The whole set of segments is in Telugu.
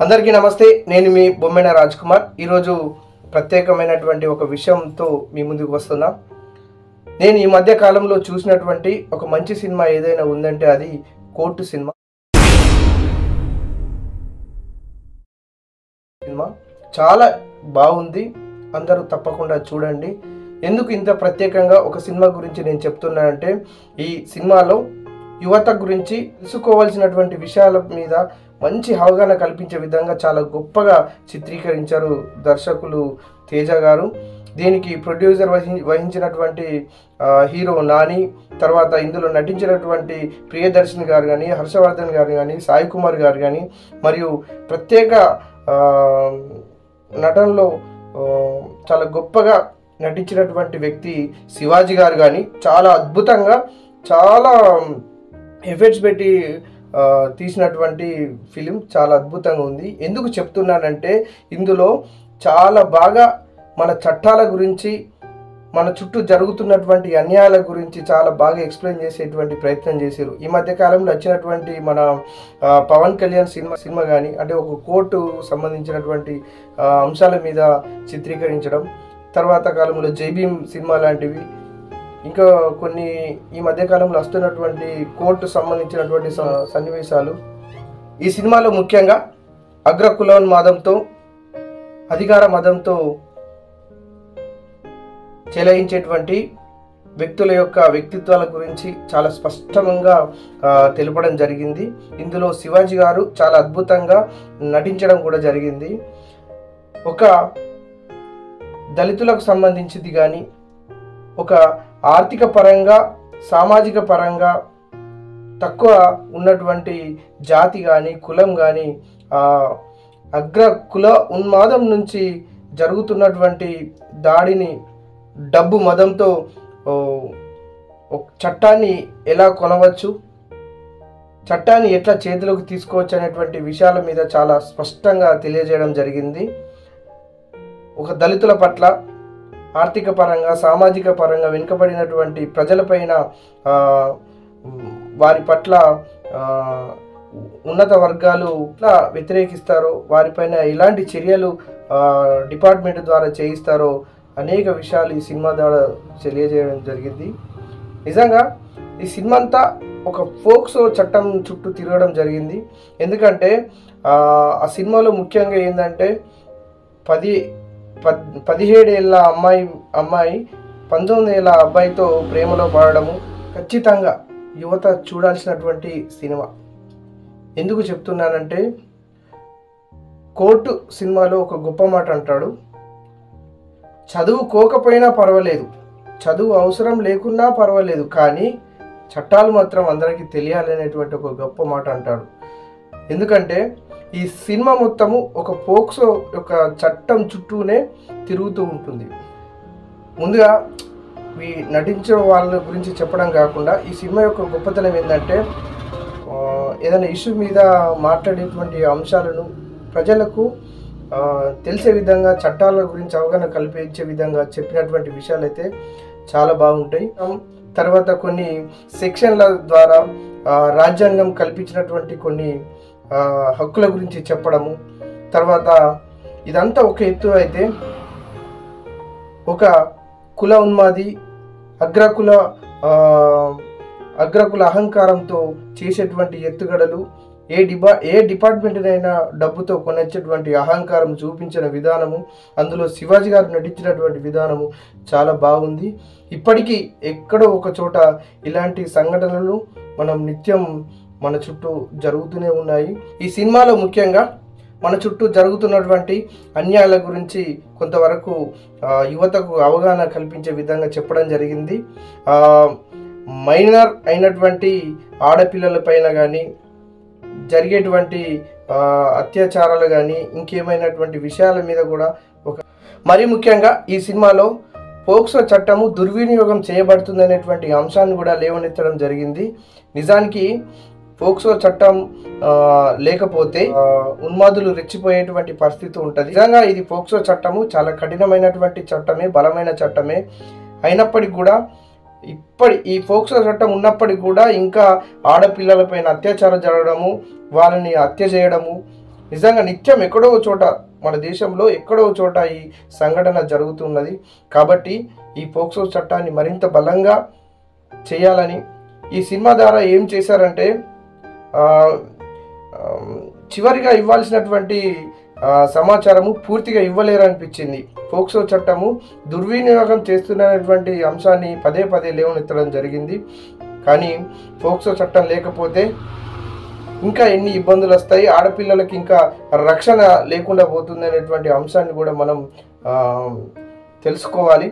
అందరికీ నమస్తే. నేను మీ బొమ్మెన రాజ్ కుమార్. ఈరోజు ప్రత్యేకమైనటువంటి ఒక విషయంతో మీ ముందుకు వస్తున్నా. నేను ఈ మధ్య కాలంలో చూసినటువంటి ఒక మంచి సినిమా ఏదైనా ఉందంటే అది కోర్టు సినిమా. చాలా బాగుంది, అందరూ తప్పకుండా చూడండి. ఎందుకు ఇంత ప్రత్యేకంగా ఒక సినిమా గురించి నేను చెప్తున్నానంటే, ఈ సినిమాలో యువత గురించి తెలుసుకోవాల్సినటువంటి విషయాల మీద మంచి అవగాహన కల్పించే విధంగా చాలా గొప్పగా చిత్రీకరించారు దర్శకులు తేజ గారు. దీనికి ప్రొడ్యూసర్ వహించినటువంటి హీరో నాని, తర్వాత ఇందులో నటించినటువంటి ప్రియదర్శిని గారు కానీ, హర్షవర్ధన్ గారు కానీ, సాయి కుమార్ గారు కానీ, మరియు ప్రత్యేక నటనలో చాలా గొప్పగా నటించినటువంటి వ్యక్తి శివాజీ గారు కానీ చాలా అద్భుతంగా, చాలా ఎఫర్ట్స్ పెట్టి తీసినటువంటి ఫిలిం చాలా అద్భుతంగా ఉంది. ఎందుకు చెప్తున్నానంటే, ఇందులో చాలా బాగా మన చట్టాల గురించి, మన చుట్టూ జరుగుతున్నటువంటి అన్యాయాల గురించి చాలా బాగా ఎక్స్ప్లెయిన్ చేసేటువంటి ప్రయత్నం చేశారు. ఈ మధ్య కాలంలో వచ్చినటువంటి మన పవన్ కళ్యాణ్ సినిమా కానీ, అంటే ఒక కోర్టు సంబంధించినటువంటి అంశాల మీద చిత్రీకరించడం, తర్వాత కాలంలో జై భీమ్ సినిమా లాంటివి, ఇంకా కొన్ని ఈ మధ్యకాలంలో వస్తున్నటువంటి కోర్టు సంబంధించినటువంటి సన్నివేశాలు. ఈ సినిమాలో ముఖ్యంగా అగ్రకులోన్మాదంతో, అధికార మదంతో చెలాయించేటువంటి వ్యక్తుల యొక్క వ్యక్తిత్వాల గురించి చాలా స్పష్టంగా తెలపడం జరిగింది. ఇందులో శివాజీ గారు చాలా అద్భుతంగా నటించడం కూడా జరిగింది. ఒక దళితులకు సంబంధించింది కానీ, ఒక ఆర్థిక పరంగా, సామాజిక పరంగా తక్కువ ఉన్నటువంటి జాతి కానీ, కులం కానీ, అగ్ర కుల ఉన్మాదం నుంచి జరుగుతున్నటువంటి దాడిని డబ్బు మదంతో చట్టాన్ని ఎలా కొనవచ్చు, చట్టాన్ని ఎట్లా చేతిలోకి తీసుకోవచ్చు అనేటువంటి విషయాల మీద చాలా స్పష్టంగా తెలియజేయడం జరిగింది. ఒక దళితుల పట్ల ఆర్థిక పరంగా, సామాజిక పరంగా వెనుకబడినటువంటి ప్రజలపైన, వారి పట్ల ఉన్నత వర్గాలు ఎట్లా వ్యతిరేకిస్తారో, వారిపైన ఎలాంటి చర్యలు డిపార్ట్మెంట్ ద్వారా చేయిస్తారో అనేక విషయాలు ఈ సినిమా ద్వారా తెలియజేయడం జరిగింది. నిజంగా ఈ సినిమా అంతా ఒక ఫోక్సో చట్టం చుట్టూ తిరగడం జరిగింది. ఎందుకంటే ఆ సినిమాలో ముఖ్యంగా ఏంటంటే 17 ఏళ్ళ అమ్మాయి 19 ఏళ్ళ అబ్బాయితో ప్రేమలో పడడము ఖచ్చితంగా యువత చూడాల్సినటువంటి సినిమా. ఎందుకు చెప్తున్నానంటే, కోర్టు సినిమాలో ఒక గొప్ప మాట అంటాడు, చదువుకోకపోయినా పర్వాలేదు, చదువు అవసరం లేకున్నా పర్వాలేదు, కానీ చట్టాలు మాత్రం అందరికీ తెలియాలనేటువంటి ఒక గొప్ప మాట అంటాడు. ఎందుకంటే ఈ సినిమా మొత్తము ఒక పోక్సో యొక్క చట్టం చుట్టూనే తిరుగుతూ ఉంటుంది. ముందుగా ఈ నటించే వాళ్ళ గురించి చెప్పడం కాకుండా, ఈ సినిమా యొక్క గొప్పతనం ఏంటంటే, ఏదైనా ఇష్యూ మీద మాట్లాడేటువంటి అంశాలను ప్రజలకు తెలిసే విధంగా, చట్టాల గురించి అవగాహన కల్పించే విధంగా చెప్పినటువంటి విషయాలు అయితే చాలా బాగుంటాయి. తర్వాత కొన్ని సెక్షన్ల ద్వారా రాజ్యాంగం కల్పించినటువంటి కొన్ని హక్కుల గురించి చెప్పడము. తర్వాత ఇదంతా ఒక ఎత్తు అయితే, ఒక కుల ఉన్మాది, అగ్రకుల అహంకారంతో చేసేటువంటి ఎత్తుగడలు, ఏ డిపార్ట్మెంట్నైనా డబ్బుతో కొనొచ్చేటువంటి అహంకారం చూపించిన విధానము, అందులో శివాజీ గారు నటించినటువంటి విధానము చాలా బాగుంది. ఇప్పటికీ ఎక్కడో ఒక చోట ఇలాంటి సంఘటనలు మనం నిత్యం మన చుట్టూ జరుగుతూనే ఉన్నాయి. ఈ సినిమాలో ముఖ్యంగా మన చుట్టూ జరుగుతున్నటువంటి అన్యాయాల గురించి కొంతవరకు యువతకు అవగాహన కల్పించే విధంగా చెప్పడం జరిగింది. మైనర్ అయినటువంటి ఆడపిల్లలపైన కానీ జరిగేటువంటి అత్యాచారాలు కానీ, ఇంకేమైనటువంటి విషయాల మీద కూడా మరి ముఖ్యంగా ఈ సినిమాలో పోక్సో చట్టము దుర్వినియోగం చేయబడుతుందనేటువంటి అంశాన్ని కూడా లేవనెత్తడం జరిగింది. నిజానికి పోక్సో చట్టం లేకపోతే ఉన్మాదులు రెచ్చిపోయేటువంటి పరిస్థితి ఉంటుంది. నిజంగా ఇది పోక్సో చట్టము చాలా కఠినమైనటువంటి చట్టమే, బలమైన చట్టమే. అయినప్పటికీ కూడా ఈ పోక్సో చట్టం ఉన్నప్పటికీ కూడా ఇంకా ఆడపిల్లలపైన అత్యాచారం జరగడము, వాళ్ళని హత్య చేయడము, నిజంగా నిత్యం ఎక్కడో చోట మన దేశంలో ఎక్కడో చోట ఈ సంఘటన జరుగుతున్నది. కాబట్టి ఈ పోక్సో చట్టాన్ని మరింత బలంగా చేయాలని ఈ సినిమా ద్వారా ఏం చేశారంటే చివరిగా ఇవ్వాల్సినటువంటి సమాచారము పూర్తిగా ఇవ్వలేరనిపించింది. పోక్సో చట్టము దుర్వినియోగం చేస్తున్నటువంటి అంశాన్ని పదే పదే లేవనెత్తడం జరిగింది. కానీ పోక్సో చట్టం లేకపోతే ఇంకా ఎన్ని ఇబ్బందులు వస్తాయి, ఆడపిల్లలకి ఇంకా రక్షణ లేకుండా పోతుంది అనేటువంటి అంశాన్ని కూడా మనం తెలుసుకోవాలి.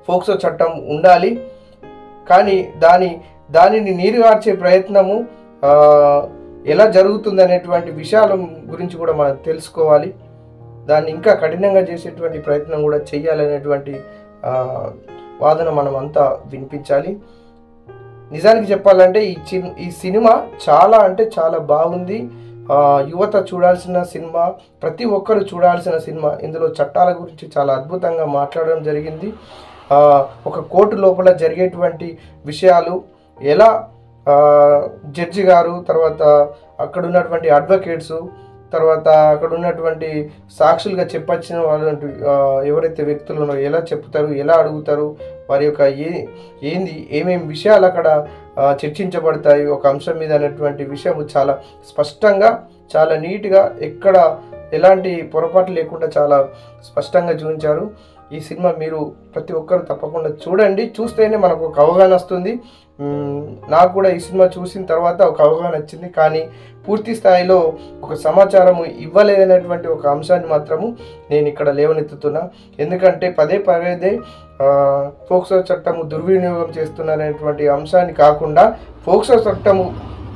పోక్సో చట్టం ఉండాలి, కానీ దానిని నీరుగార్చే ప్రయత్నము ఎలా జరుగుతుంది అనేటువంటి విషయాల గురించి కూడా మనం తెలుసుకోవాలి. దాన్ని ఇంకా కఠినంగా చేసేటువంటి ప్రయత్నం కూడా చేయాలనేటువంటి వాదన మనం అంతా వినిపించాలి. నిజానికి చెప్పాలంటే ఈ సినిమా చాలా అంటే చాలా బాగుంది. యువత చూడాల్సిన సినిమా, ప్రతి ఒక్కరు చూడాల్సిన సినిమా. ఇందులో చట్టాల గురించి చాలా అద్భుతంగా మాట్లాడడం జరిగింది. ఒక కోర్టు లోపల జరిగేటువంటి విషయాలు ఎలా జడ్జి గారు, తర్వాత అక్కడ ఉన్నటువంటి అడ్వకేట్స్, తర్వాత అక్కడ ఉన్నటువంటి సాక్షులుగా చెప్పొచ్చిన వాళ్ళు ఎవరైతే వ్యక్తులు ఉన్నారో ఎలా చెప్తారు, ఎలా అడుగుతారు, వారి యొక్క ఏమేమి విషయాలు అక్కడ చర్చించబడతాయి ఒక అంశం మీద అనేటువంటి విషయం చాలా స్పష్టంగా, చాలా నీట్గా, ఎక్కడ ఎలాంటి పొరపాటు లేకుండా చాలా స్పష్టంగా చూపించారు. ఈ సినిమా మీరు ప్రతి ఒక్కరు తప్పకుండా చూడండి. చూస్తేనే మనకు ఒక అవగాహన వస్తుంది. నాకు కూడా ఈ సినిమా చూసిన తర్వాత ఒక అవగాహన వచ్చింది. కానీ పూర్తి స్థాయిలో ఒక సమాచారం ఇవ్వలేదనేటువంటి ఒక అంశాన్ని మాత్రము నేను ఇక్కడ లేవనెత్తుతున్నా. ఎందుకంటే పదే పోక్సో చట్టము దుర్వినియోగం చేస్తున్నారనేటువంటి అంశాన్ని కాకుండా పోక్సో చట్టము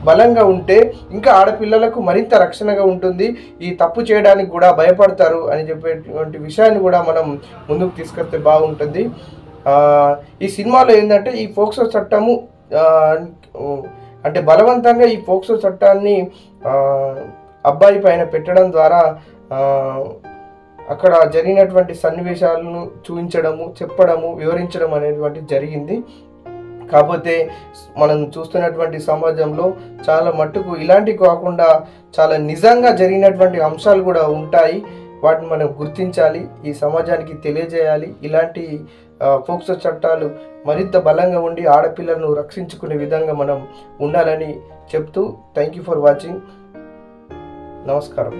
బలంగా ఉంటే ఇంకా ఆడపిల్లలకు మరింత రక్షణగా ఉంటుంది, ఈ తప్పు చేయడానికి కూడా భయపడతారు అని చెప్పేటువంటి విషయాన్ని కూడా మనం ముందుకు తీసుకొస్తే బాగుంటుంది. ఈ సినిమాలో ఏంటంటే ఈ పోక్సో చట్టము అంటే బలవంతంగా ఈ పోక్సో చట్టాన్ని అబ్బాయి పైన పెట్టడం ద్వారా అక్కడ జరిగినటువంటి సన్నివేశాలను చూపించడము, చెప్పడము, వివరించడం అనేటువంటి జరిగింది. కాకపోతే మనం చూస్తున్నటువంటి సమాజంలో చాలా మట్టుకు ఇలాంటివి కాకుండా చాలా నిజంగా జరిగినటువంటి అంశాలు కూడా ఉంటాయి. వాటిని మనం గుర్తించాలి, ఈ సమాజానికి తెలియజేయాలి. ఇలాంటి పోక్సో చట్టాలు మరింత బలంగా ఉండి ఆడపిల్లలను రక్షించుకునే విధంగా మనం ఉండాలని చెప్తూ థ్యాంక్ యూ ఫర్ వాచింగ్. నమస్కారం.